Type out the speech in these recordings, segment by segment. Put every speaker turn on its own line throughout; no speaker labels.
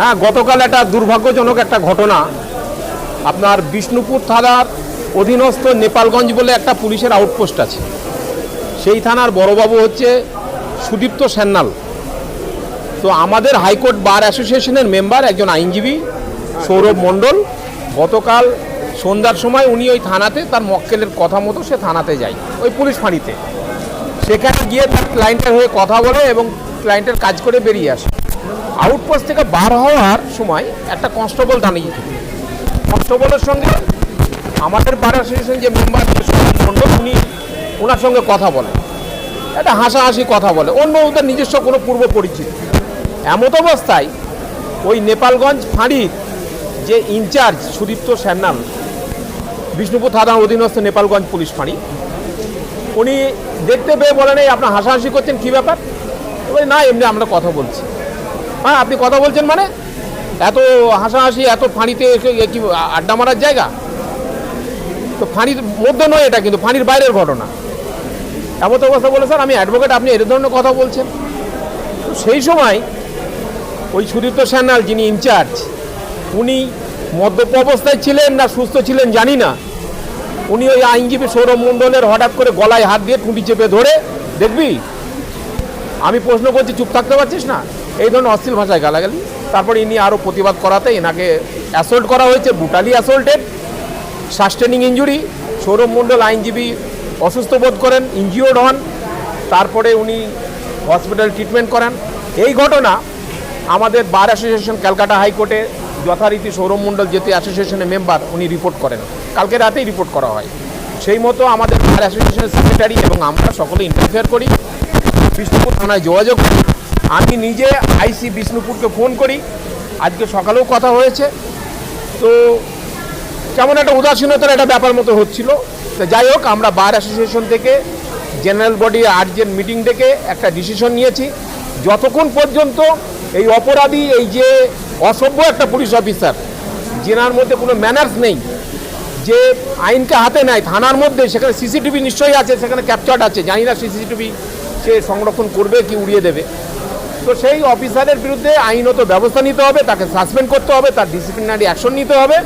হ্যাঁ, গতকাল একটা দুর্ভাগ্যজনক একটা ঘটনা। আপনার বিষ্ণুপুর থানার অধীনস্থ নেপালগঞ্জ বলে একটা পুলিশের আউটপোস্ট আছে, সেই থানার বড়বাবু হচ্ছে সুদীপ্ত সান্যাল। তো আমাদের হাইকোর্ট বার অ্যাসোসিয়েশনের মেম্বার একজন আইনজীবী সৌরভ মণ্ডল গতকাল সন্ধ্যার সময় উনি ওই থানাতে তার মক্কেলের কথা মতো সে থানাতে যায়, ওই পুলিশ ফাঁড়িতে। সেখানে গিয়ে তার ক্লায়েন্টের হয়ে কথা বলে এবং ক্লায়েন্টের কাজ করে বেরিয়ে আসে। আউটপোস্ট থেকে বার হওয়ার সময় একটা কনস্টেবল দাঁড়িয়ে থাকে। কনস্টেবলের সঙ্গে আমাদের বার অ্যাসোসিয়েশন যে মেম্বার সৌরভ মণ্ডল উনি ওনার সঙ্গে কথা বলে, একটা হাসাহাসি কথা বলে, অন্য ওদের নিজস্ব কোনো পূর্ব পরিচিত। এমত অবস্থায় ওই নেপালগঞ্জ ফাঁড়ির যে ইনচার্জ সুদীপ্ত সান্যাল, বিষ্ণুপুর থানার অধীনস্থ নেপালগঞ্জ পুলিশ ফাঁড়ি, উনি দেখতে পেয়ে বলেন এই আপনার হাসাহাসি করছেন কী ব্যাপার? বলে না, এমনি আমরা কথা বলছি। হ্যাঁ, আপনি কথা বলছেন মানে এত হাসাহাসি, এত ফাঁড়িতে কি আড্ডা মারার জায়গা? তো ফাঁড়ির মধ্যে নয় এটা, কিন্তু ফাঁড়ির বাইরের ঘটনা। এমত অবস্থা বলে স্যার আমি অ্যাডভোকেট, আপনি এই ধরনের কথা বলছেন। তো সেই সময় ওই সুদীপ্ত সান্যাল যিনি ইনচার্জ, উনি মদ্যপ অবস্থায় ছিলেন না সুস্থ ছিলেন জানি না, উনি ওই আইনজীবী সৌরভ মণ্ডলের হঠাৎ করে গলায় হাত দিয়ে টুঁটি চেপে ধরে, দেখবি আমি প্রশ্ন করছি চুপ থাকতে পারছিস না, এই ধরনের অশ্লীল ভাষায় গালাগালি। তারপরে ইনি আরও প্রতিবাদ করাতে এনাকে অ্যাসল্ট করা হয়েছে, brutally assaulted, sustaining injury. Sourav Mondal আইনজীবী অসুস্থ বোধ করেন, ইনজিওর্ড হন, তারপরে উনি হসপিটাল ট্রিটমেন্ট করেন। এই ঘটনা আমাদের বার অ্যাসোসিয়েশন ক্যালকাটা হাইকোর্টে যথারীতি সৌরভ মণ্ডল যেহেতু অ্যাসোসিয়েশনের মেম্বার উনি রিপোর্ট করেন, কালকে রাতেই রিপোর্ট করা হয়। সেই মতো আমাদের বার অ্যাসোসিয়েশনের সেক্রেটারি এবং আমরা সকলে ইন্টারফেয়ার করি, বিষ্ণুপুর থানায় যোগাযোগ করি। আমি নিজে আইসি বিষ্ণুপুরকে ফোন করি, আজকে সকালেও কথা হয়েছে। তো কেমন একটা উদাসীনতার একটা ব্যাপার মতো হচ্ছিল। তো যাই হোক, আমরা বার অ্যাসোসিয়েশন থেকে জেনারেল বডি আর্জেন্ট মিটিং ডেকে একটা ডিসিশন নিয়েছি, যতক্ষণ পর্যন্ত এই অপরাধী, এই যে অসভ্য একটা পুলিশ অফিসার যেনার মধ্যে কোনো ম্যানার্স নেই, যে আইনকে হাতে নেয় থানার মধ্যে, সেখানে সিসিটিভি নিশ্চয়ই আছে, সেখানে ক্যাপচার্ড আছে, জানি না সিসিটিভি সে সংরক্ষণ করবে কি উড়িয়ে দেবে। তো সেই অফিসারের বিরুদ্ধে আইনত ব্যবস্থা নিতে হবে, তাকে সাসপেন্ড করতে হবে, তার ডিসিপ্লিনারি অ্যাকশন নিতে হবে।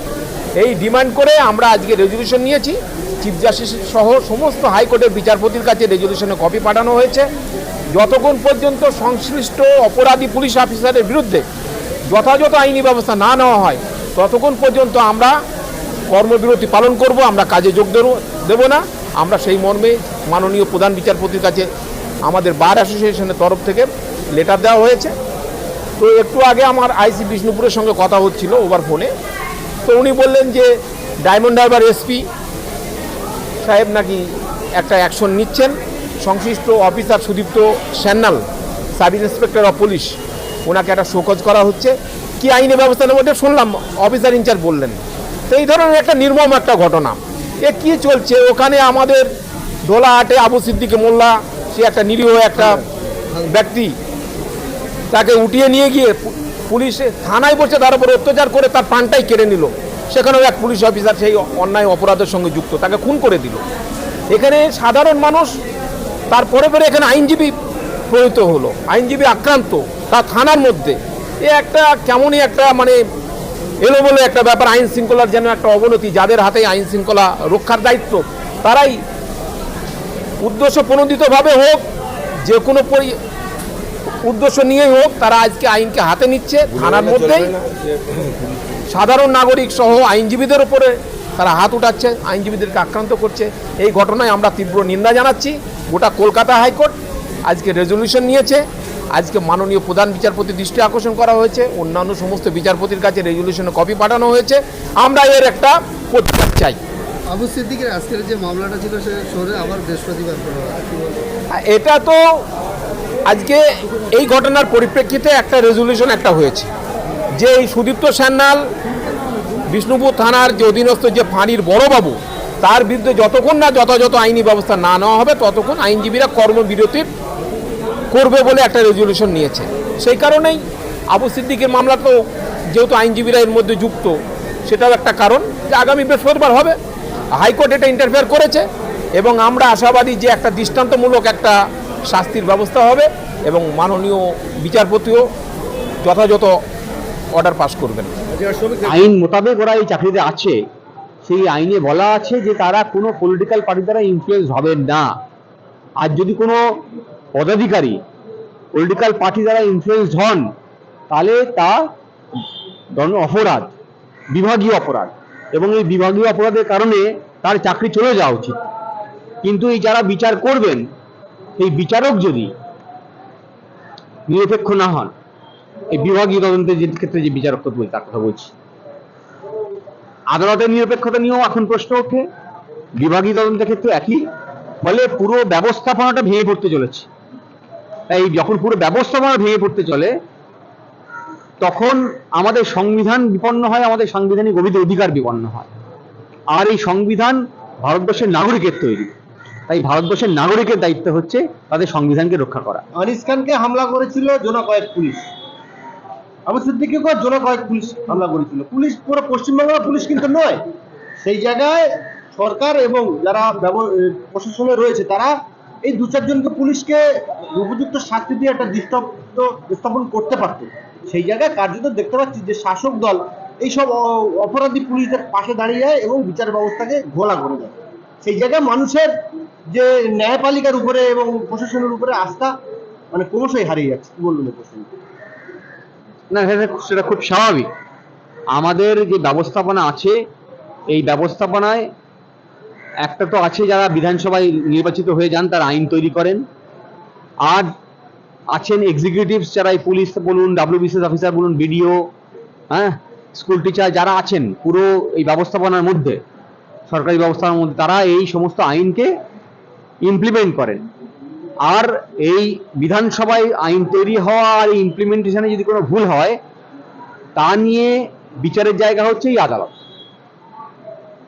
এই ডিমান্ড করে আমরা আজকে রেজলিউশন নিয়েছি। চিফ জাস্টিস সহ সমস্ত হাইকোর্টের বিচারপতির কাছে রেজলিউশনে কপি পাঠানো হয়েছে। যতক্ষণ পর্যন্ত সংশ্লিষ্ট অপরাধী পুলিশ অফিসারের বিরুদ্ধে যথাযথ আইনি ব্যবস্থা না নেওয়া হয়, ততক্ষণ পর্যন্ত আমরা কর্মবিরতি পালন করব, আমরা কাজে যোগ দেব না। আমরা সেই মর্মে মাননীয় প্রধান বিচারপতির কাছে আমাদের বার অ্যাসোসিয়েশনের তরফ থেকে লেটার দেওয়া হয়েছে। তো একটু আগে আমার আইসি বিষ্ণুপুরের সঙ্গে কথা হচ্ছিল ওভার ফোনে। তো উনি বললেন যে ডায়মন্ড হারবার এসপি সাহেব নাকি একটা অ্যাকশন নিচ্ছেন, সংশ্লিষ্ট officer Sudipta Sanyal, sub inspector of police, ওনাকে একটা শোকজ করা হচ্ছে। কি আইনি ব্যবস্থা নেব ওটা শুনলাম, অফিসার ইনচার্জ বললেন। তো এই ধরনের একটা নির্মম একটা ঘটনা এ কী চলছে ওখানে আমাদের দোলাহাটে আবু সিদ্দিক মোল্লা, সে একটা নিরীহ একটা ব্যক্তি, তাকে উঠিয়ে নিয়ে গিয়ে পুলিশে থানায় বসে তার উপর অত্যাচার করে তার প্রাণটাই কেড়ে নিল। সেখানেও এক পুলিশ অফিসার সেই অন্যায় অপরাধের সঙ্গে যুক্ত, তাকে খুন করে দিল। এখানে সাধারণ মানুষ, তারপরে এখানে আইনজীবী প্রণীত হলো, আইনজীবী আক্রান্ত তার থানার মধ্যে। এ একটা কেমনই একটা মানে এলোমেলো একটা ব্যাপার, আইন শৃঙ্খলার যেন একটা অবনতি। যাদের হাতে আইন শৃঙ্খলা রক্ষার দায়িত্ব, তারাই উদ্দেশ্য প্রণোদিতভাবে হোক, যে কোনো উদ্দেশ্য নিয়েই হোক, তারা আজকে আইনকে হাতে নিচ্ছে থানার মধ্যেই। সাধারণ নাগরিক সহ আইনজীবীদের উপরে তারা হাত উঠাচ্ছে, আইনজীবীদেরকে আক্রান্ত করছে। এই ঘটনায় আমরা তীব্র নিন্দা জানাচ্ছি। গোটা কলকাতা হাইকোর্ট আজকে রেজলিউশন নিয়েছে, আজকে মাননীয় প্রধান বিচারপতির দৃষ্টি আকর্ষণ করা হয়েছে, অন্যান্য সমস্ত বিচারপতির কাছে রেজলিউশনে কপি পাঠানো হয়েছে। আমরা এর একটা প্রতিবাদ চাই।
আবু সিদ্দিকের আজকের যে মামলাটা ছিল সে সরে আবার বৃহস্পতিবার
এটা তো আজকে এই ঘটনার পরিপ্রেক্ষিতে একটা রেজলিউশন একটা হয়েছে যে এই সুদীপ্ত সান্যাল বিষ্ণুপুর থানার যে অধীনস্থ যে ফাঁড়ির বড়বাবু, তার বিরুদ্ধে যতক্ষণ না যথাযথ আইনি ব্যবস্থা না নেওয়া হবে ততক্ষণ আইনজীবীরা কর্মবিরতির করবে বলে একটা রেজলিউশন নিয়েছে। সেই কারণেই আবু সিদ্দিকের মামলা তো যেহেতু আইনজীবীরা এর মধ্যে যুক্ত, সেটাও একটা কারণ যে আগামী বৃহস্পতিবার হবে। হাইকোর্ট এটা ইন্টারফেয়ার করেছে এবং আমরা আশাবাদী যে একটা দৃষ্টান্তমূলক একটা শাস্তির ব্যবস্থা হবে এবং মাননীয় বিচারপতিও যথাযথ অর্ডার পাস করবেন।
আইন মোতাবেক ওরা এই চাকরিতে আছে, সেই আইনে বলা আছে যে তারা কোনো পলিটিক্যাল পার্টি দ্বারা ইনফ্লুয়েন্স হবেন না। আর যদি কোনো পদাধিকারী পলিটিক্যাল পার্টি দ্বারা ইনফ্লুয়েন্স হন তাহলে তা অপরাধ, বিভাগীয় অপরাধ, এবং এই বিভাগীয় অপরাধের কারণে তার চাকরি চলে যাওয়া উচিত। কিন্তু এই যারা বিচার করবেন এই বিচারক যদি নিরপেক্ষ না হন, এই বিভাগীয় তদন্তের যে ক্ষেত্রে যে বিচারক বই তার কথা বলছি, আদালতের নিরপেক্ষতা নিয়েও এখন প্রশ্ন ওঠে, বিভাগীয় তদন্তের ক্ষেত্রে একই। ফলে পুরো ব্যবস্থাপনাটা ভেঙে পড়তে চলেছে। তাই যখন পুরো ব্যবস্থাপনা ভেঙে পড়তে চলে তখন আমাদের সংবিধান বিপন্ন হয়, আমাদের সাংবিধানিক অধিকার বিপন্ন হয়। আর এই সংবিধান ভারতবর্ষের নাগরিকের তৈরি, তাই ভারতবর্ষের নাগরিকের দায়িত্ব হচ্ছে তাদের সংবিধানকে রক্ষা করা।
আনিস খানকে হামলা করেছিল জোনা কয়েক পুলিশ, আবু সিদ্দিকীকে জোনা কয়েক পুলিশ হামলা করেছিল। পুলিশ পুরো পশ্চিমবাংলার পুলিশ কিন্তু নয়। সেই জায়গায় সরকার এবং যারা প্রশাসনে রয়েছে তারা এই 2-4 জনকে পুলিশকে উপযুক্ত শাস্তি দিয়ে একটা দৃষ্টান্ত স্থাপন করতে পারত। সেই জায়গায় কার্যত দেখতে পাচ্ছি যে শাসক দল এইসব অপরাধী পুলিশদের পাশে দাঁড়িয়ে যায় এবং বিচার ব্যবস্থাকে ঘোলা করে দেয়। সেই জায়গায় মানুষের যে ন্যায়পালিকার উপরে এবং প্রশাসনের উপরে আস্থা মানে ক্রমশই হারিয়ে যাচ্ছে। কি বলবেন এই প্রসঙ্গে?
না, সেটা খুব স্বাভাবিক। আমাদের যে ব্যবস্থাপনা আছে এই ব্যবস্থাপনায় একটা তো আছে যারা বিধানসভায় নির্বাচিত হয়ে যান, তারা আইন তৈরি করেন, আর আছেন এক্সিকিউটিভস যারা এই পুলিশ বলুন, WBCS অফিসার বলুন, বিডিও, স্কুল টিচার যারা আছেন পুরো এই ব্যবস্থাপনার মধ্যে, সরকারি ব্যবস্থার মধ্যে, তারা এই সমস্ত আইনকে ইমপ্লিমেন্ট করেন। আর এই বিধানসভায় আইন তৈরি হওয়া আর ইমপ্লিমেন্টেশনে যদি কোনো ভুল হয় তা নিয়ে বিচারের জায়গা হচ্ছে এই আদালত।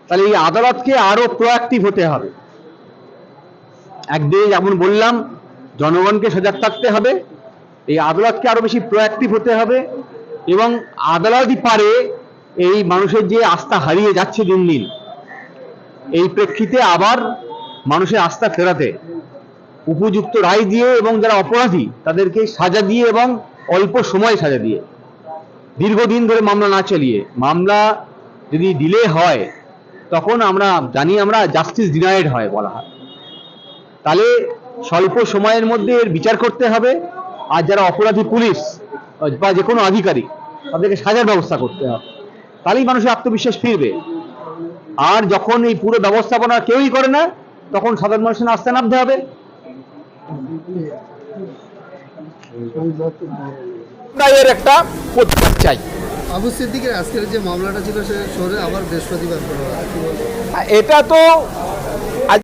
তাহলে এই আদালতকে আরো প্রোঅ্যাক্টিভ হতে হবে। একদিকে যেমন বললাম জনগণকে সজাগ থাকতে হবে, এই আদালতকে আরো বেশি প্রোঅ্যাক্টিভ হতে হবে এবং আদালতই পারে এই মানুষের যে আস্থা হারিয়ে যাচ্ছে দিন দিন, এই প্রেক্ষিতে আবার মানুষের আস্থা ফেরাতে উপযুক্ত রায় দিয়ে এবং যারা অপরাধী তাদেরকে সাজা দিয়ে এবং অল্প সময় সাজা দিয়ে, দীর্ঘদিন ধরে মামলা না চালিয়ে, মামলা যদি ডিলে হয় তখন আমরা জানি আমরা জাস্টিস ডিনাইড হয় বলা হয়। তাহলে স্বল্প সময়ের মধ্যে এর বিচার করতে হবে, আর যারা অপরাধী পুলিশ বা যে কোনো আধিকারিক তাদেরকে সাজার ব্যবস্থা করতে হবে। তাহলেই মানুষের আত্মবিশ্বাস ফিরবে। আর যখন এই পুরো ব্যবস্থাপনা কেউই করে না তখন সাধারণ মানুষের আস্থা নামতে হবে।
এর একটা প্রতিকার চাই।
আবু সিদ্দিকের আজকের যে মামলাটা ছিল সে সরে আবার বৃহস্পতিবার করা হয়।
এটা তো